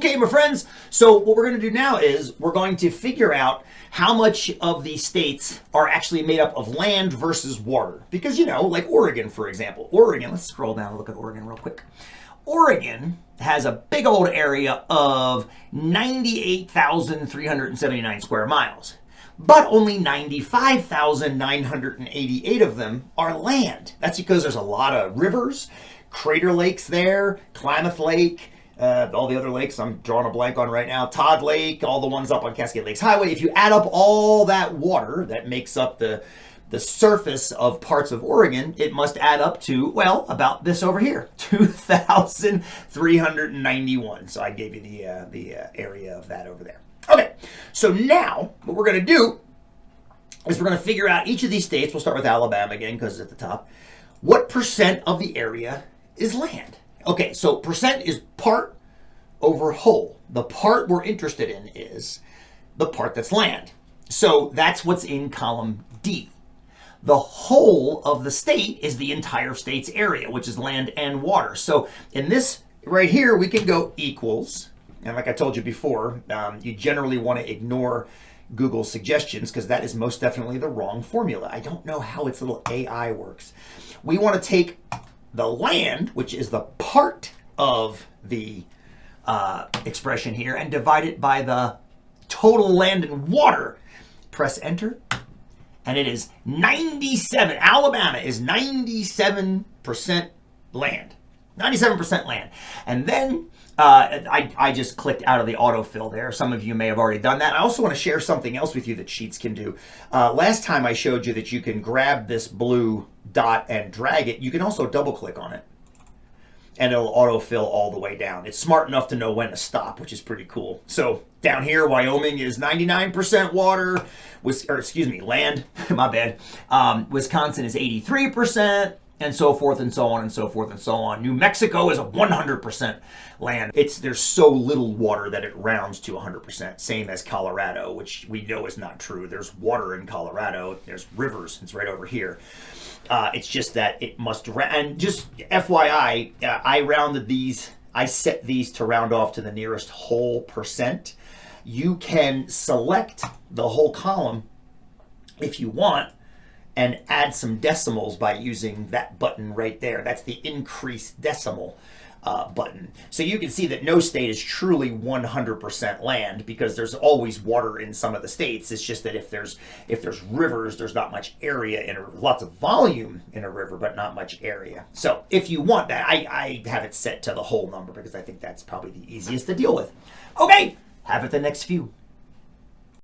Okay, my friends, so what we're going to do now is we're going to figure out how much of the states are actually made up of land versus water. Because, you know, like Oregon, for example. Oregon, let's scroll down and look at Oregon real quick. Oregon has a big old area of 98,379 square miles. But only 95,988 of them are land. That's because there's a lot of rivers, Crater Lakes there, Klamath Lake, all the other lakes I'm drawing a blank on right now, Todd Lake, all the ones up on Cascade Lakes Highway. If you add up all that water that makes up the surface of parts of Oregon, it must add up to, well, about this over here, 2,391. So I gave you the area of that over there. Okay, so now what we're going to do is we're going to figure out each of these states. We'll start with Alabama again because it's at the top. What percent of the area is land? Okay, so percent is part over whole. The part we're interested in is the part that's land. So that's what's in column D. The whole of the state is the entire state's area, which is land and water. So in this right here, we can go equals. And like I told you before, you generally want to ignore Google's suggestions because that is most definitely the wrong formula. I don't know how its little AI works. We want to take the land, which is the part of the expression here, and divide it by the total land and water. Press enter, and it is 97. Alabama is 97% land. 97% land. And then I just clicked out of the autofill there. Some of you may have already done that. I also want to share something else with you that Sheets can do. Last time I showed you that you can grab this blue dot and drag it. You can also double click on it and it'll autofill all the way down. It's smart enough to know when to stop, which is pretty cool. So down here, Wyoming is 99% water, land, my bad. Wisconsin is 83%. And so forth and so on and so forth and so on. New Mexico is a 100% land. There's so little water that it rounds to 100%. Same as Colorado, which we know is not true. There's water in Colorado. There's rivers. It's right over here. It's just that it must. And just FYI, I rounded these. I set these to round off to the nearest whole percent. You can select the whole column if you want, and add some decimals by using that button right there. That's the increase decimal button. So you can see that no state is truly 100% land because there's always water in some of the states. It's just that if there's rivers, there's not much area lots of volume in a river, but not much area. So if you want that, I have it set to the whole number because I think that's probably the easiest to deal with. Okay, have it the next few.